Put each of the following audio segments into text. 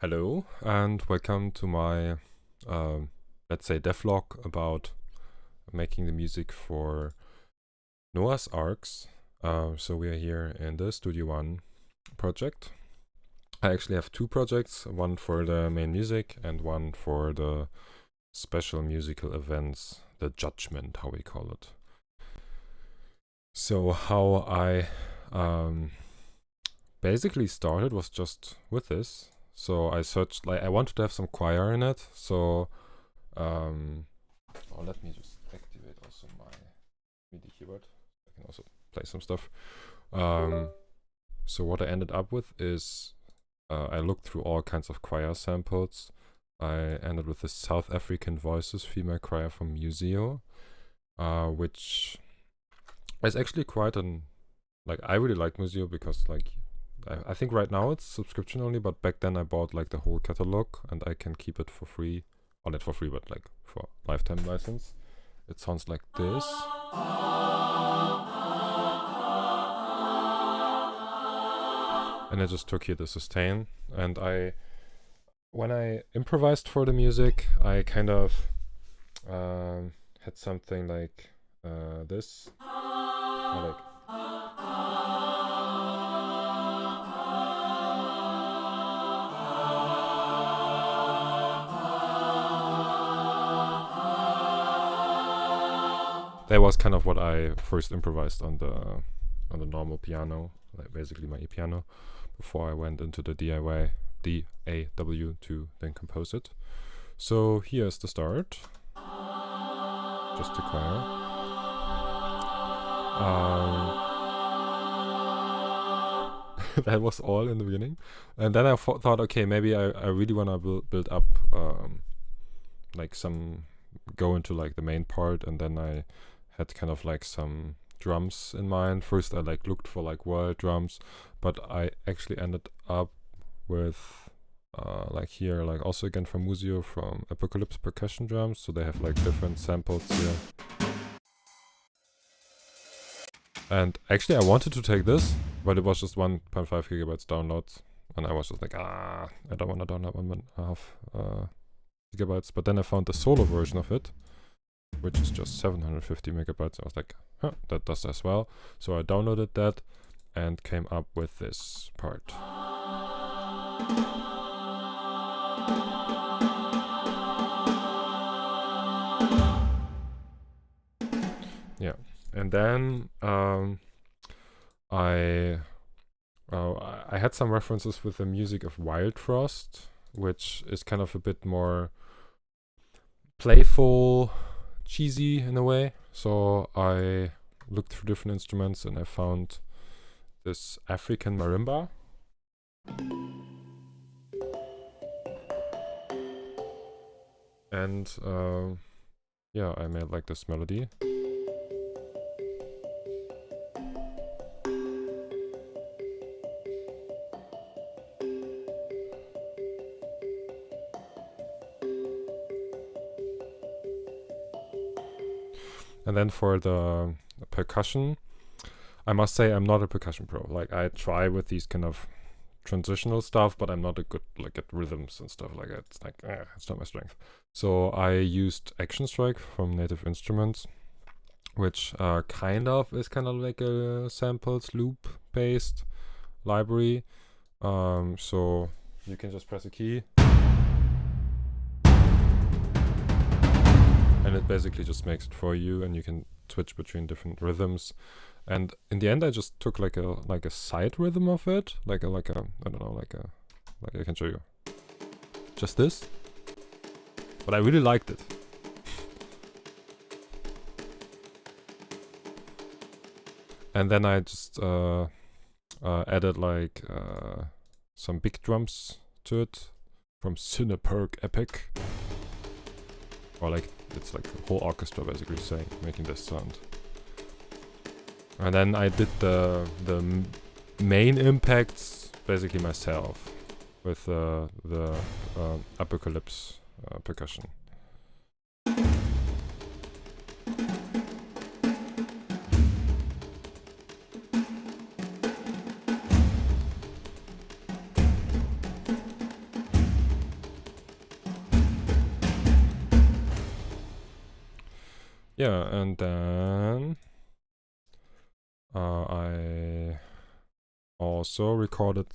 Hello and welcome to my, let's say, devlog about making the music for Noah's Arks. So we are here in the Studio One project. I actually have two projects, one for the main music and one for the special musical events, the judgment, how we call it. So how I basically started was just with this. So I searched, I wanted to have some choir in it. So, let me just activate also my MIDI keyboard. I can also play some stuff. So what I ended up with is I looked through all kinds of choir samples. I ended with the South African Voices female choir from Museo, which is actually quite I really like Museo because I think right now it's subscription only, but back then I bought the whole catalog and I can keep it for free. Or not for free, but for lifetime license. It sounds like this. And I just took here the sustain. And when I improvised for the music, I kind of had something like this. That was kind of what I first improvised on the normal piano, basically my e-piano, before I went into the DAW to then compose it. So here's the start, just the choir. That was all in the beginning, and then I thought, okay, maybe I really want to build up go into the main part, and then I had kind of some drums in mind. First I looked for world drums, but I actually ended up with here also again from Museo, from Apocalypse percussion drums. So they have different samples here. And actually I wanted to take this, but it was just 1.5 gigabytes downloads, and I was just I don't want to download 1.5 gigabytes. But then I found the solo version of it, which is just 750 megabytes. I was like, that does as well. So I downloaded that and came up with this part. Yeah, and then I had some references with the music of Wild Frost, which is kind of a bit more playful, cheesy in a way. So I looked through different instruments and I found this African marimba. And I made this melody. And then for the percussion, I must say I'm not a percussion pro. I try with these kind of transitional stuff, but I'm not a good at rhythms and stuff like that. It's not my strength. So I used Action Strike from Native Instruments, which kind of is like a samples loop based library. So you can just press a key, and it basically just makes it for you, and you can switch between different rhythms. And in the end, I just took a side rhythm of it, I don't know, I can show you, just this. But I really liked it. And then I just added some big drums to it from Cineperk Epic. Or it's a whole orchestra basically making this sound. And then I did the main impacts basically myself with the Apocalypse percussion. Yeah, and then I also recorded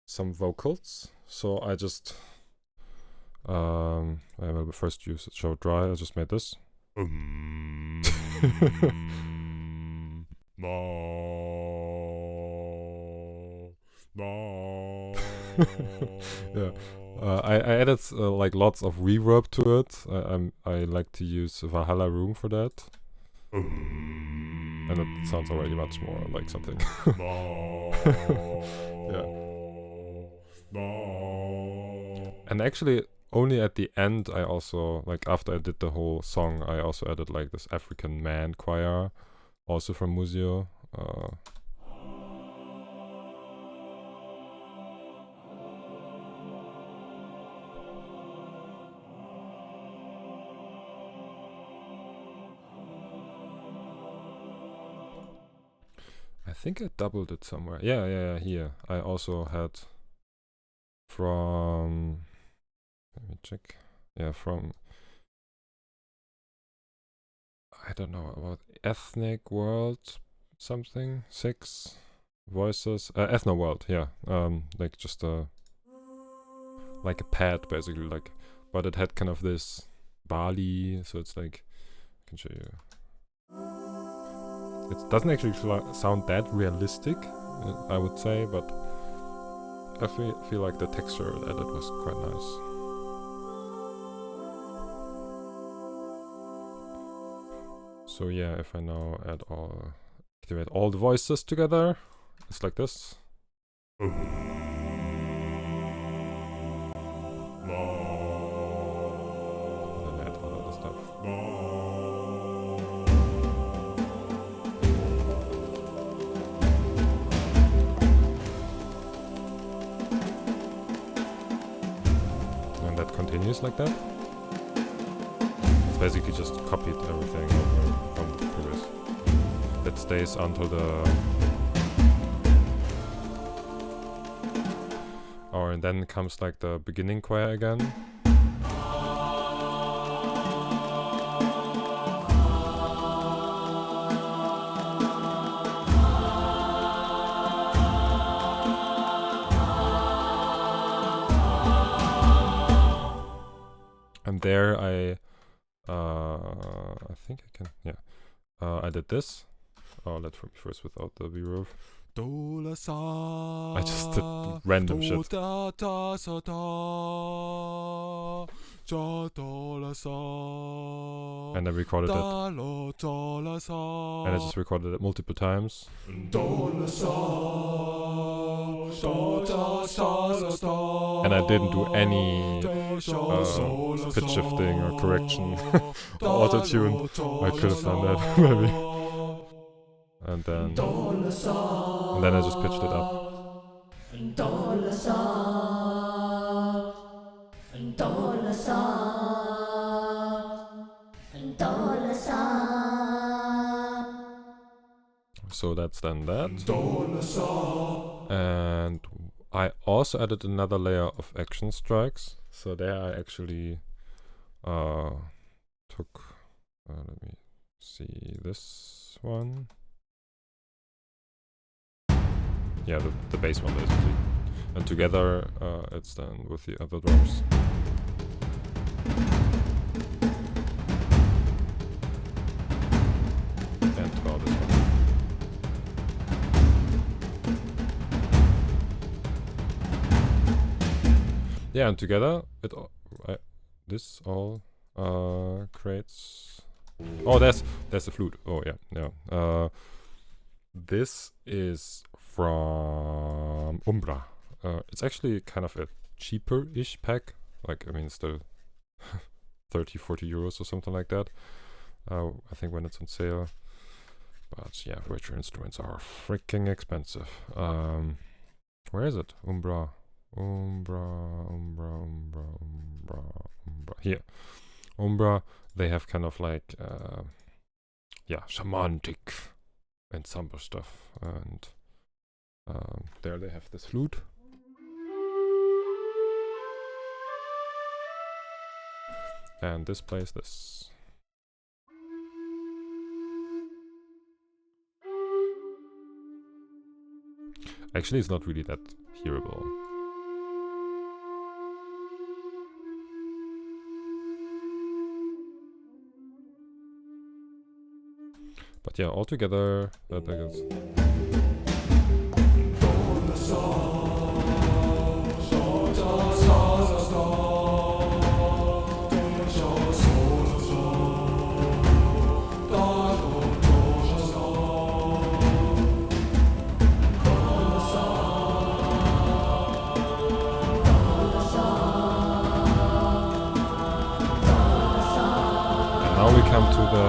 some vocals. So I just I will first use show dry. I just made this. Yeah. I added like lots of reverb to it. I like to use Valhalla Room for that, and it sounds already much more like something. Yeah. And actually, only at the end, I also like after I did the whole song, I also added like this African man choir, also from Museo. I think I doubled it somewhere. Yeah, here. I also had from, let me check. Yeah, from, I don't know, about Ethnic World something, 6 voices. Ethno World, yeah. Like just like a pad basically, like, but it had kind of this Bali, so it's like, I can show you. It doesn't actually sound that realistic, I would say, but I feel like the texture added was quite nice. So yeah, if I now activate all the voices together, it's like this. And that continues like that. It's basically just copied everything over from the previous. That stays until the... Oh, and then comes like the beginning choir again. And there I think I can, yeah. I did this. Oh, let's first without the reverb. I just did random shit. And I recorded it. And I just recorded it multiple times. And I didn't do any pitch shifting or correction. Auto-tune. I could have done that, maybe. And then I just pitched it up. So that's then that. And I also added another layer of action strikes. So there I actually took, let me see this one. Yeah, the bass one basically. And together it's done with the other drums. And this one. Yeah, and together this all creates. Oh, there's the flute. Oh yeah. This is from Umbra. It's actually kind of a cheaper-ish pack. Like, I mean, still 30-40 euros or something like that. I think when it's on sale. But yeah, virtual instruments are freaking expensive. Where is it? Umbra. Here. Umbra, they have kind of like, shamanic ensemble stuff. And there they have this flute. And this plays this. Actually, it's not really that hearable. But yeah, altogether, that I guess. And now we come to the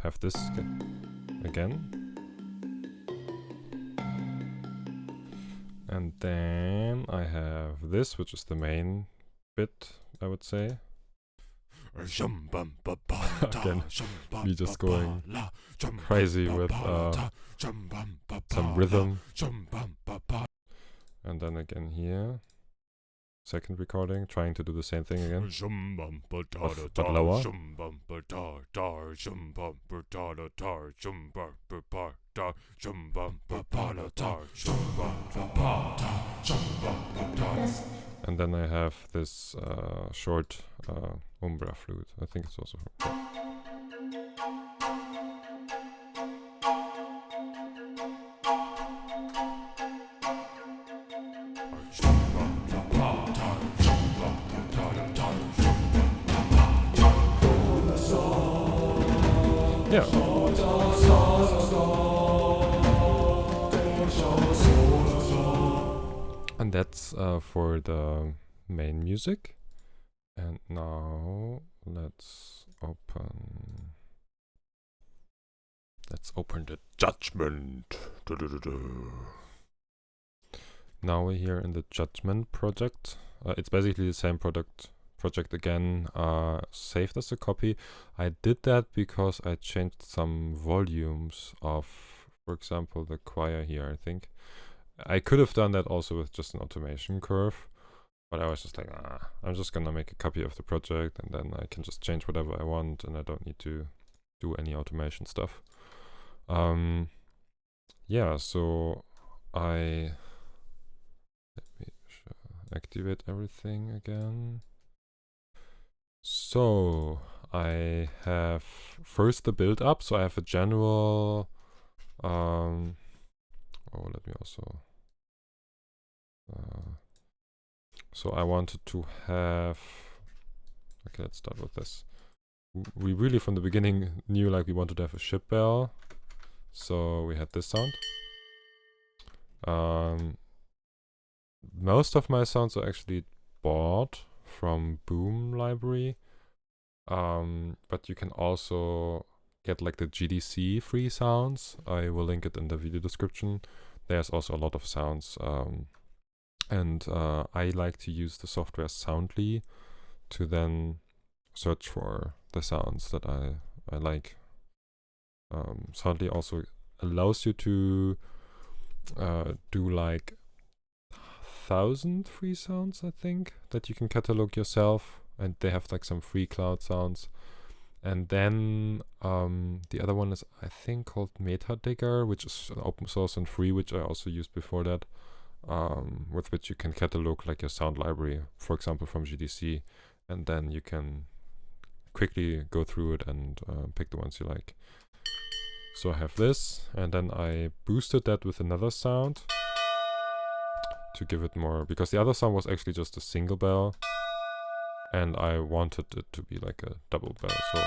have this again, and then I have this, which is the main bit, I would say. Again, me just going crazy with some rhythm, and then again here, second recording, trying to do the same thing again, but lower. And then I have this short umbra flute. I think it's also from yeah. And that's for the main music. And now let's open the judgment. Now we're here in the judgment project. It's basically the same project again, saved as a copy. I did that because I changed some volumes of, for example, the choir here, I think. I could have done that also with just an automation curve, but I was just like, I'm just gonna make a copy of the project and then I can just change whatever I want and I don't need to do any automation stuff. Yeah, so let me activate everything again. So I have first the build up, so I have a general let me also so I wanted to have, okay, let's start with this. We really from the beginning knew like we wanted to have a ship bell, so we had this sound. Most of my sounds are actually bought from Boom library, but you can also get like the GDC free sounds. I will link it in the video description. There's also a lot of sounds, and I like to use the software Soundly to then search for the sounds that I like. Soundly also allows you to do like 1,000 free sounds, I think, that you can catalog yourself, and they have like some free cloud sounds. And then the other one is, I think, called MetaDigger, which is open source and free, which I also used before that, with which you can catalog like your sound library, for example, from GDC, and then you can quickly go through it and pick the ones you like. So I have this, and then I boosted that with another sound to give it more, because the other sound was actually just a single bell, and I wanted it to be like a double bell, so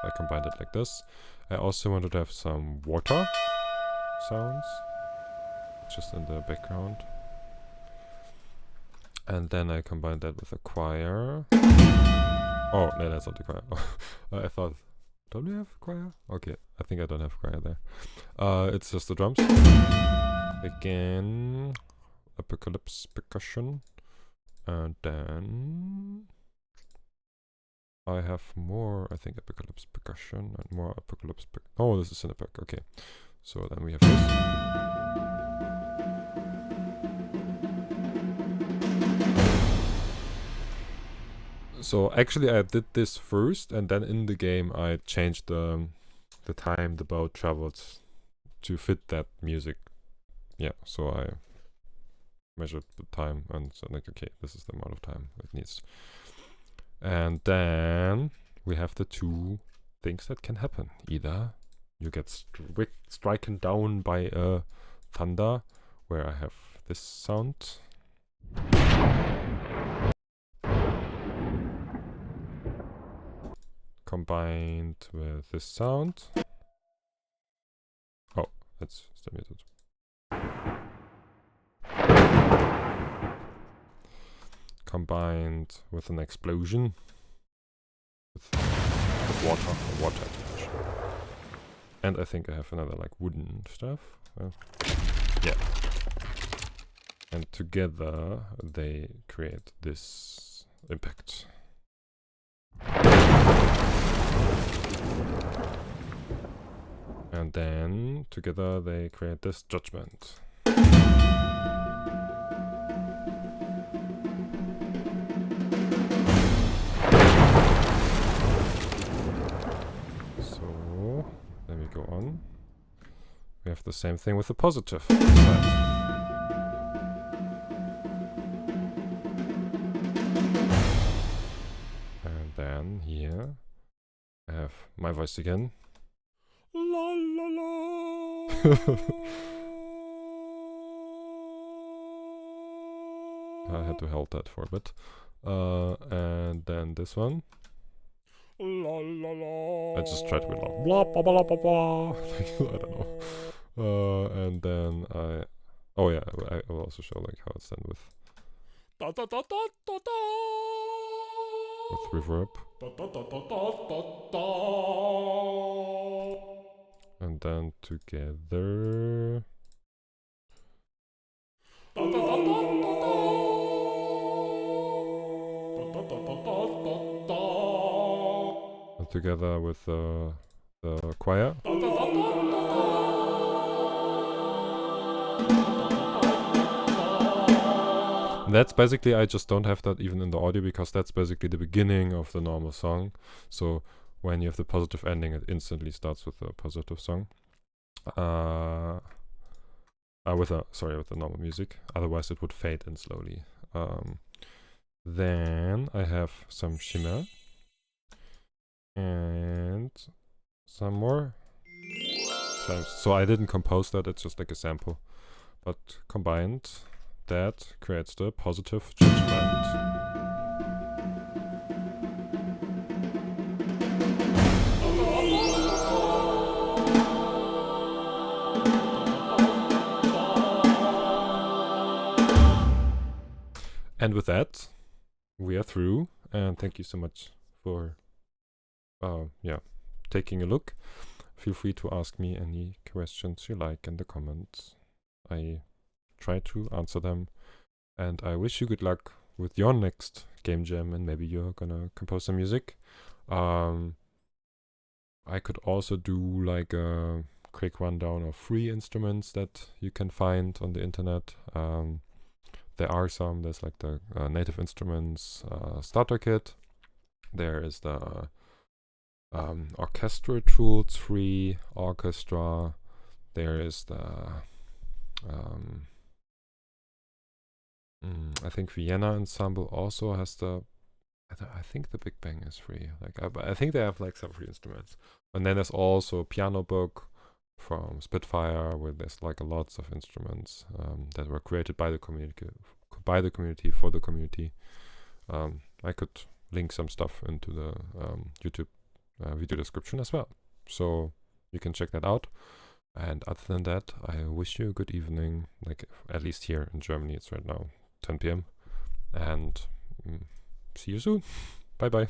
I combined it like this. I also wanted to have some water sounds just in the background, and then I combined that with a choir. Oh no, that's not the choir. I thought, don't we have choir? Okay, I think I don't have choir there. It's just the drums. Again, Apocalypse percussion, and then I have more, I think, Apocalypse percussion and more Apocalypse oh, this is Cinepack, okay. So then we have this. So actually, I did this first, and then in the game I changed the time the boat travels to fit that music. Yeah, so I measured the time and said like, okay, this is the amount of time it needs. And then we have the two things that can happen. Either you get stricken down by a thunder, where I have this sound. Combined with this sound. Oh, that's still muted. Combined with an explosion. With water explosion. And I think I have another like wooden stuff. Yeah. And together they create this impact. And then together they create this judgment. So then we go on. We have the same thing with the positive side. And then here I have my voice again. La la la. I had to hold that for a bit. And then this one. La la la. I just tried to be loud. Blah blah blah blah blah. I don't know. And then I. Oh yeah, I will also show like how it's done with. Da da da da da da. With reverb. Da da da da da da da. And then together. Da da da da da da. Da da da da da da. And together with the choir. Da da da da da da. And that's basically, I just don't have that even in the audio because that's basically the beginning of the normal song. So when you have the positive ending, it instantly starts with a positive song. With the normal music. Otherwise it would fade in slowly. Then I have some shimmer. And some more chimes. So I didn't compose that, it's just like a sample. But combined, that creates the positive judgment. And with that, we are through. And thank you so much for taking a look. Feel free to ask me any questions you like in the comments. I try to answer them. And I wish you good luck with your next game jam, and maybe you're gonna compose some music. I could also do like a quick rundown of free instruments that you can find on the internet. There are some. There's like the Native Instruments starter kit. There is the orchestra tools free orchestra. There is the I think Vienna Ensemble also has the. I think the Big Bang is free. Like I think they have like some free instruments. And then there's also a piano book from Spitfire, where there's like lots of instruments that were created by the community for the community. I could link some stuff into the YouTube video description as well, so you can check that out. And other than that, I wish you a good evening. Like at least here in Germany, it's right now 10 p.m. and see you soon. Bye bye.